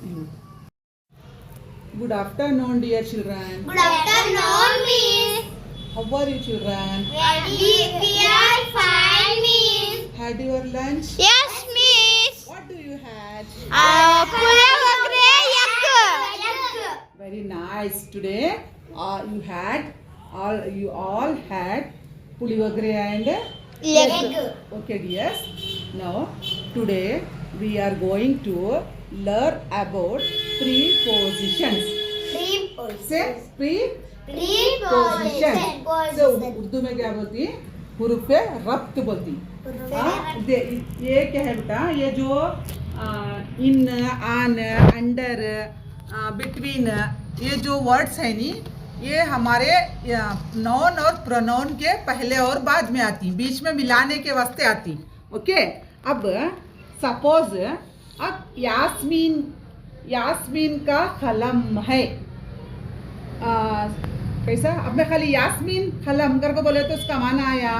Good afternoon, dear children. Good afternoon, Miss. How are you, children? We are fine, Miss. Had your lunch? Yes, Miss. What do you had? Pulao egg. Very nice. Today, you all had pulivagre and Egg. Okay, dears. Now, today we are going to learn about prepositions. Say preposition. So, Urdu में क्या बोलती है? हुरूफ पे रब्त बोलती है। ये क्या है बेटा? ये जो इन, आन, अंडर, बिटवीन, ये जो वर्ड्स है नी, ये हमारे नॉन और प्रोनाउन के पहले और बाद में आती, बीच में मिलाने के वास्ते आती। ओके, अब सपोज अब यास्मीन का कलम है, कैसा? अब मैं खाली यास्मीन कलम करके बोले तो उसका माना आया?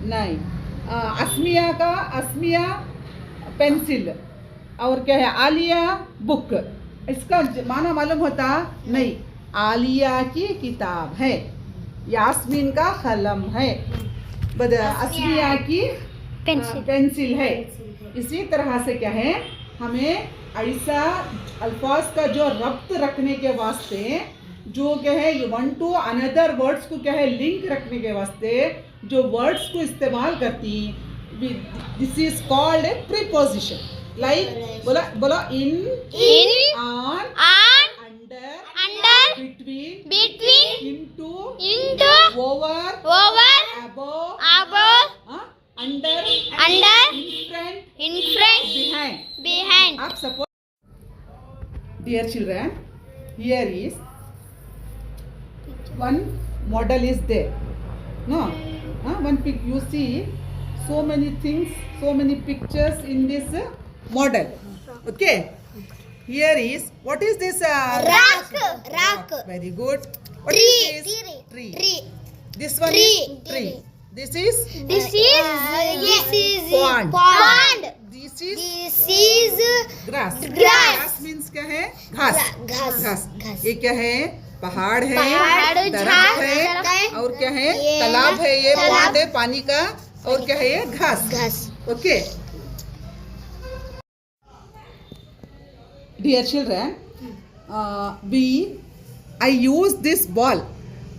नहीं। अस्मिया पेंसिल, और क्या है? आलिया बुक, इसका माना मालूम होता? नहीं। आलिया की किताब है, यास्मीन का कलम है, अस्मिया की पेंसिल है। इसी तरह से क्या है, हमें ऐसा अल्फाज का जो रब्त रखने के वास्ते, जो क्या है वन टू अनदर वर्ड्स को क्या है लिंक रखने के वास्ते जो वर्ड्स को इस्तेमाल करती, this is called a preposition. Like बोला in, on, under, between, into, over, above, under, in front, behind. आप suppose, dear children, here is one model is there. No, one pic. You see so many things, so many pictures in this model. Okay, here is, what is this? Rock. Very good. What is this? Tree. This one is tree. This is pond. This is grass. Grass means क्या है? घास। ये क्या है? पहाड़ है, दरख्त है, और क्या है? तालाब है, ये पॉन्ड है पानी का, और क्या है? ये घास। Okay, dear children, I use this ball.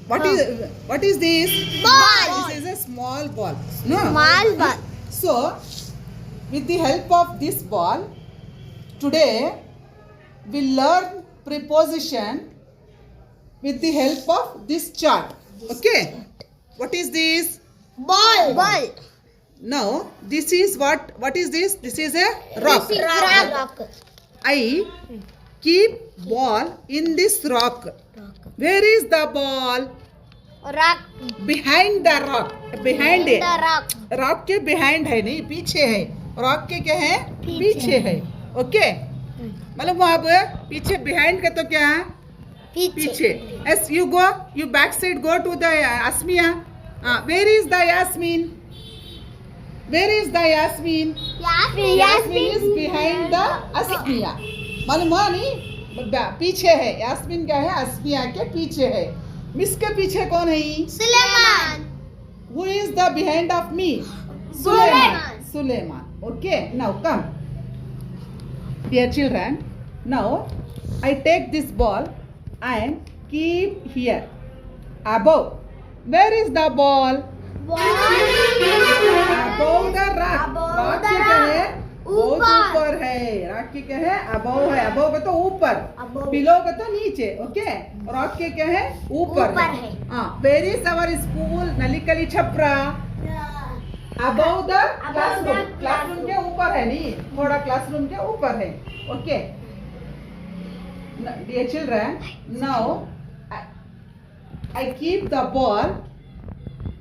What is this? Ball. This is a small ball. No. Small ball. So, with the help of this ball, today we learn preposition with the help of this chart. Okay. What is this? Ball. Now, this is what is this? This is a rock. Rock. I keep ball in this rock. Where is the ball? Rock. Behind the rock. Behind it. The rock. Rock के behind है, नहीं पीछे है। Rock के क्या है? पीछे है। ओके, मतलब वो अब पीछे, बिहाइंड का तो क्या है? पीछे। As you go, you back side go to the Asmiya. Where is the Yasmin? Yasmin is behind the Asmiya. मालूम हुआ नहीं? पीछे है। यास्मीन क्या है? अस्मिया के पीछे है। मिस के पीछे कौन है? Suleiman. Who is the behind of me? Suleiman. Okay, now come. Dear children, now I take this ball and keep here above. Where is the ball? Above the rock. Rock के क्या है? बहुत ऊपर है। रॉक के क्या है? Above है। अबव का तो ऊपर, बिलो का तो नीचे। ओके, रॉक के क्या है? ऊपर है। हाँ, वेयर इज आवर स्कूल? नलिकली छपरा। Above the classroom. क्लासरूम के ऊपर है, नहीं थोड़ा क्लासरूम के ऊपर है। Okay, dear children, now I keep the ball.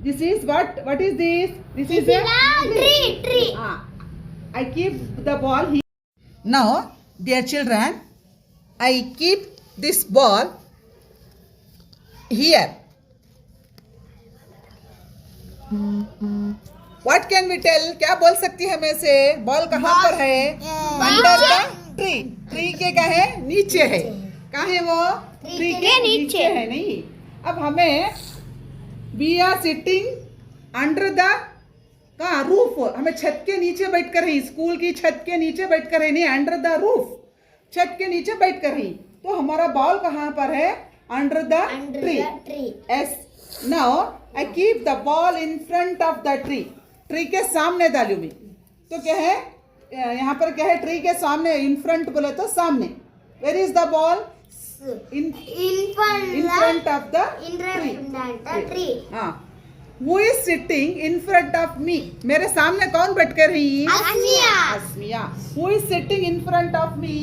This is what is this? This is a tree. I keep the ball here. Now, dear children, I keep this ball here. What can we tell? क्या बोल सकती है हमें से? Ball कहाँ पर है? Under the tree tree के क्या है नीचे है कहाँ है वो ट्री के नीचे है नहीं अब हमें we are sitting under the का रूफ हमें छत के नीचे बैठ कर रही स्कूल की छत के नीचे बैठ कर रही नहीं अंडर द रूफ छत के नीचे बैठ कर रही तो हमारा बॉल कहाँ पर है under the tree S now I keep the ball in front of the tree tree के सामने डालू मैं तो क्या है यहाँ पर क्या है ट्री के सामने इन फ्रंट बोले तो सामने where is the ball in front of the tree हाँ Who is sitting in front of me? मेरे सामने कौन बैठ कर रही अस्मिया Who is sitting in front of me?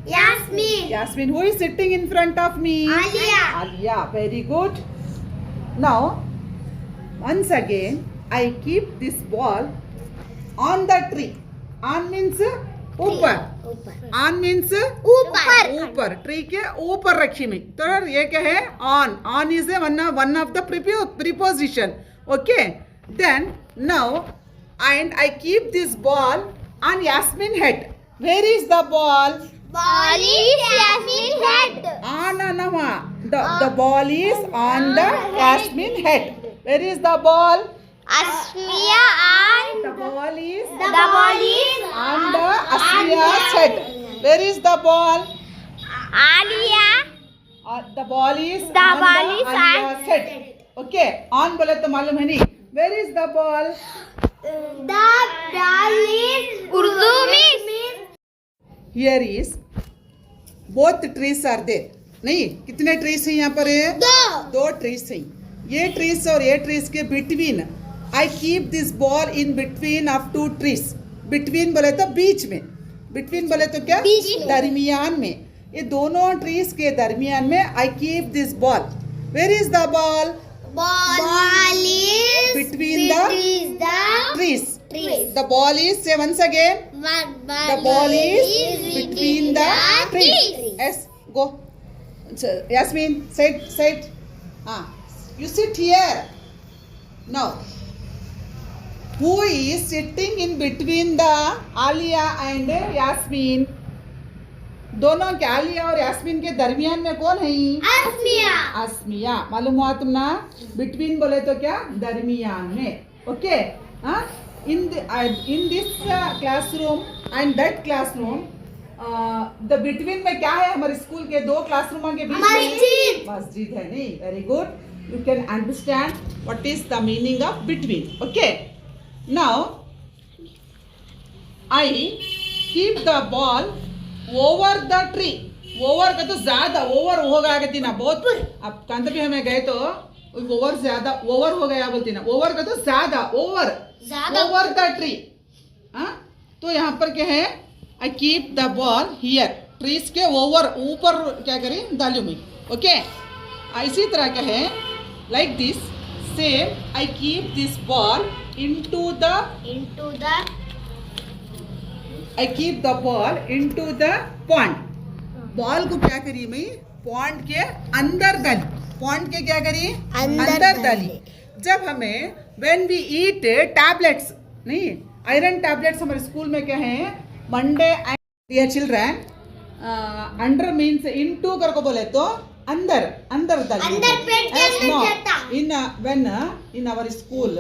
Yasmin Who is sitting in front of me? Alia Very good. Now once again I keep this ball on the tree. On means ऊपर on means ऊपर tree के ऊपर रखी मैं तो ये क्या है on is a one of the preposition okay then now and I keep this ball on Yasmin head where is the ball Nama the ball is on the Yasmin head where is the ball the ball is on the Asmiya's head where is the ball the ball is on the Aliya's head okay on बोले तो मालूम है नहीं where is the ball here is both trees are there नहीं कितने trees हैं यहाँ पर दो ट्रीज हैं ये ट्रीज और ये ट्रीज के between I keep this ball in between of two trees between बोले तो बीच में बिटवीन बोले तो क्या दरमियान में ये दोनों ट्रीज के दरमियान में I keep this ball where is the ball between the trees. The ball is say once again. The ball is between the trees. Yes, go. Yasmin, sit. You sit here. Now, who is sitting in between the Alia and Yasmin? दोनों के आलिया और यास्मीन के दरमियान में कौन है अस्मिया मालूम हुआ तुम ना बिटवीन बोले तो क्या दरमियान में okay in this classroom and that classroom the between में क्या है हमारे स्कूल के दो क्लासरूम के बीच में मस्जिद है नहीं very good you can understand what is the meaning of between okay now I keep the ball over the tree over का तो ज्यादा ओवर हो गया कहती ना बहुत अब कांत भी हमें गए तो ओवर ज्यादा ओवर हो गया बोलती ना ओवर का तो ज्यादा ओवर द ट्री तो यहाँ पर क्या है आई keep the ball here trees के ओवर ऊपर क्या करें डालू में ओके इसी तरह क्या है like this same I keep this ball into the I keep the ball into the pond. Ball को क्या करी मैं पॉन्ड के अंदर डाली पॉन्ड के क्या करी अंदर डाली जब हमें when we eat tablets नहीं आयरन टैबलेट्स हमारे स्कूल में क्या है Monday and dear children under means into करको बोले तो अंदर डाली इन when in our school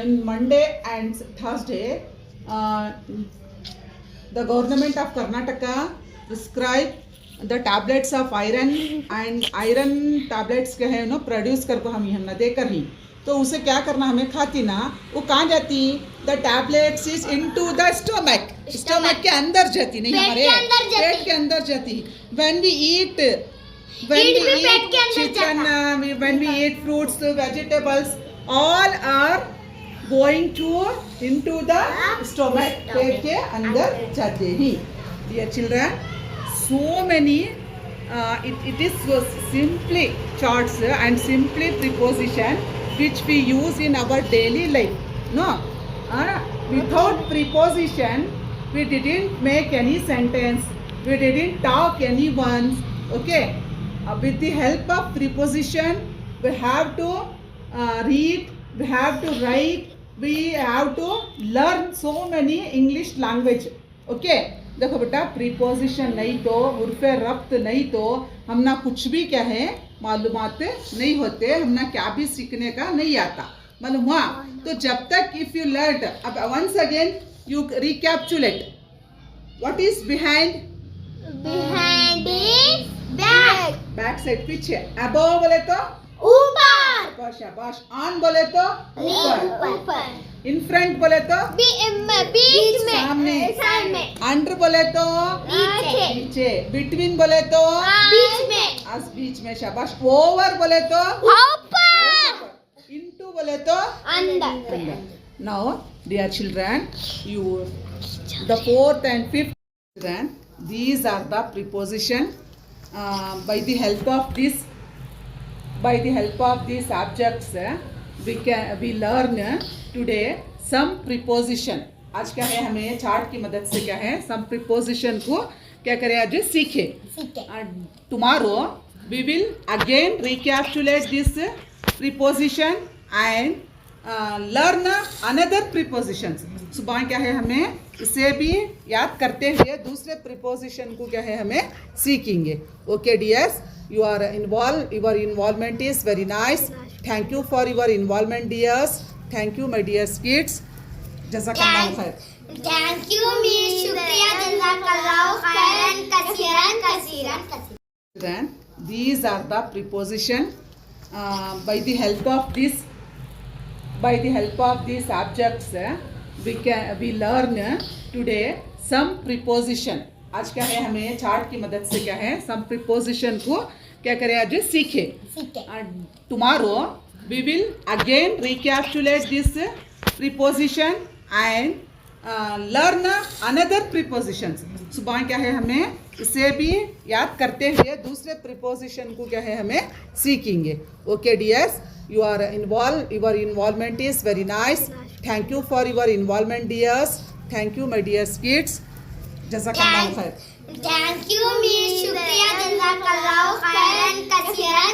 in Monday and Thursday the government of Karnataka prescribe the tablets of iron and iron tablets के है नो प्रोड्यूस करको हम ना देकर ही तो उसे क्या करना हमें खाती ना वो कहाँ जाती the tablets is into the stomach के अंदर जाती नहीं हमारे पेट के अंदर जाती when we eat chicken when we eat fruits vegetables all are going into the stomach पेट के अंदर जाते ही dear children so many it is simply charts and simply preposition which we use in our daily life no without preposition we didn't make any sentence we didn't talk anyone okay with the help of preposition we have to read we have to write we have to learn so many English language okay देखो बेटा preposition नहीं तो उर्फ रब्त नहीं तो हम ना कुछ भी क्या है मालूमात नहीं होते, हम ना क्या भी सीखने का नहीं आता, मालूम हुआ। तो जब तक इफ यू लर्न, अब once again you recapitulate what is behind, Behind is back. Back side पीछे, अबव बोले तो ऊपर. ऊपर, शाबाश, ऑन बोले तो ऊपर, ऊपर. इन फ्रंट बोले तो बीच में. सामने, साइड में. अंडर बोले तो नीचे. नीचे, बिटवीन बोले तो बीच में. बीच में, शाबाश, ओवर बोले तो ऊपर. इनटू बोले तो अंदर. now dear children, you the fourth and fifth children, these are the preposition. By the help of these objects we learn today some preposition. आज क्या है, हमें चार्ट की मदद से क्या है some preposition को क्या करें आज सीखे. Tomorrow we will again recapitulate this preposition and learn another prepositions. सुबह क्या है हमें इसे भी याद करते हुए दूसरे preposition को क्या है हमें सीखेंगे. Okay dears, your involvement is very nice. Thank you for your involvement dears. Thank you my dear kids. Jazakallahu khair. Thank you Miss Shukriya. Jazakallahu khairan kasiran. Then these are the preposition. By the help of these objects we learn today some preposition. आज क्या है हमें chart की मदद से क्या है some preposition को क्या करें आज सीखे. Tomorrow we will again recapitulate this preposition and learn another prepositions. सुबह क्या है हमें इसे भी याद करते हुए दूसरे preposition को क्या है हमें सीखेंगे. Okay dears, your involvement is very nice. Thank you for your involvement dears. Thank you my dear kids. Jazakallahu khair. Thank you Miss Shukriya. Jazakallahu khairan kasiran.